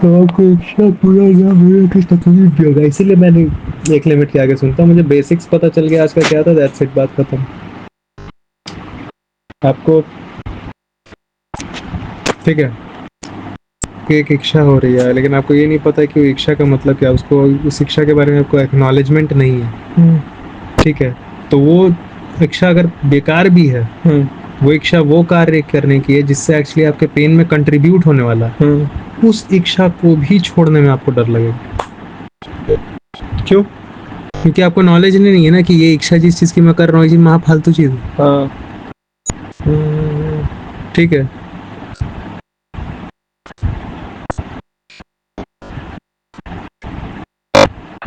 तो आपको इच्छा पूरा ना होने की तकलीफ भी होगा, इसीलिए मैंने एक लिमिट के आगे सुनता हूँ। मुझे बेसिक्स पता चल गया आज का क्या था, दैट्स इट, बात खत्म। आपको ठीक है कि एक इच्छा हो रही है, लेकिन आपको ये नहीं पता कि वो इच्छा का मतलब क्या है, उसको उस इच्छा के बारे में आपको एक्नॉलेजमेंट नहीं है। ठीक है, तो वो इच्छा अगर बेकार भी है, वो इच्छा वो कार्य करने की है जिससे एक्चुअली आपके पेन में कंट्रीब्यूट होने वाला है, उस इच्छा को भी छोड़ने में आपको डर लगेगा। क्यों? क्योंकि आपको नॉलेज नहीं है ना कि ये इच्छा जिस चीज की मैं कर रहा हूँ ये महा फालतू चीज है। हाँ। ठीक है,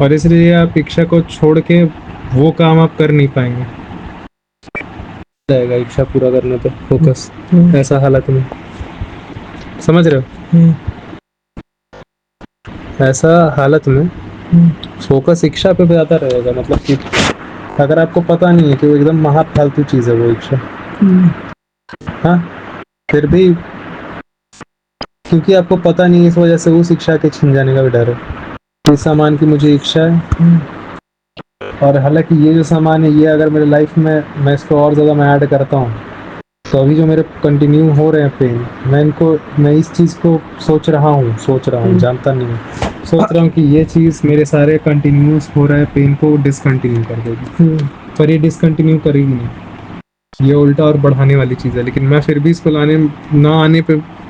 और इसलिए आप इच्छा को छोड़ के वो काम आप कर नहीं पाएंगे। जाएगा इच्छा पूरा करने पे फोकस, ऐसा हालत में, समझ रहे हो? ऐसा हालत में फोकस इच्छा पे ज्यादा रहेगा, मतलब कि अगर आपको पता नहीं है कि वो एकदम महा फालतू चीज है वो इच्छा, हाँ, फिर भी क्योंकि आपको पता नहीं है इस वजह से उस इच्छा के छिन जाने का भी डर है। इस सामान की मुझे इच्छा है, और हालांकि ये जो सामान है ये अगर मेरे लाइफ में मैं इसको और ज़्यादा मैं ऐड करता हूँ तो अभी जो मेरे कंटिन्यू हो रहे हैं पेन, मैं इस चीज़ को सोच रहा हूँ, जानता नहीं हूँ, सोच रहा हूँ कि ये चीज़ मेरे सारे कंटिन्यूस हो रहे हैं पेन को डिसकंटिन्यू कर देगी, पर ये डिसकंटिन्यू करेगी नहीं, ये उल्टा और बढ़ाने वाली चीज़ है। लेकिन मैं फिर भी इसको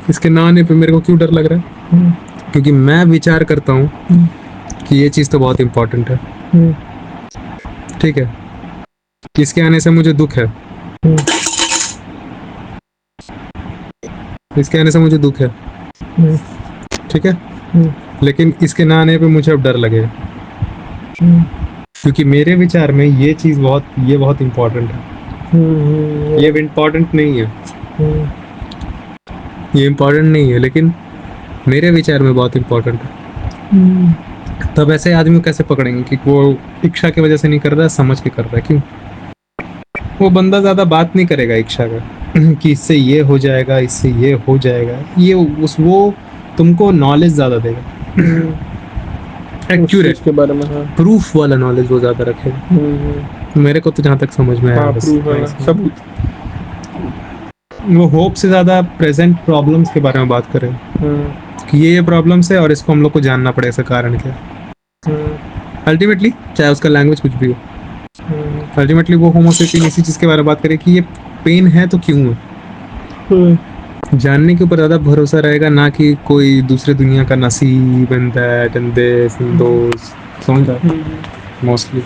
इसके ना आने पे मेरे को क्यों डर लग रहा है? क्योंकि मैं विचार करता हूँ कि ये चीज़ तो बहुत इम्पोर्टेंट है। ठीक है, इसके आने से मुझे दुख है, इसके आने से मुझे दुख है, ठीक है, लेकिन इसके ना आने पे मुझे अब डर लगेगा, क्योंकि मेरे विचार में ये चीज़ बहुत इम्पोर्टेंट है। ये इम्पोर्टेंट नहीं है, ये इम्पोर्टेंट नहीं है, लेकिन मेरे विचार में बहुत इम्पोर्टेंट है। तब ऐसे आदमी को कैसे पकड़ेंगे कि वो इच्छा की वजह से नहीं कर रहा है, समझ के कर रहा है? क्यों? वो बंदा ज्यादा बात नहीं करेगा इच्छा का कि इससे ये हो जाएगा, इससे ये हो जाएगा, वो तुमको नॉलेज ज्यादा देगा, एक्यूरेट के बारे में। हाँ। प्रूफ वाला नॉलेज वो ज्यादा रखेगा। मेरे को तो जहाँ तक समझ में आया, सब वो होप से ज्यादा प्रेजेंट प्रॉब्लम्स के बारे में बात करें कि ये प्रॉब्लम्स है और इसको हम लोग को जानना पड़े, इसका कारण क्या है। अल्टीमेटली चाहे उसका लैंग्वेज कुछ भी हो, अल्टीमेटली वो होमोसेपियन इसी चीज के बारे में बात करे कि ये पेन है तो क्यों है। जानने के ऊपर ज्यादा भरोसा रहेगा, ना कि कोई दूसरे दुनिया का नसीब and that and this and those, समझ रहा है मोस्टली।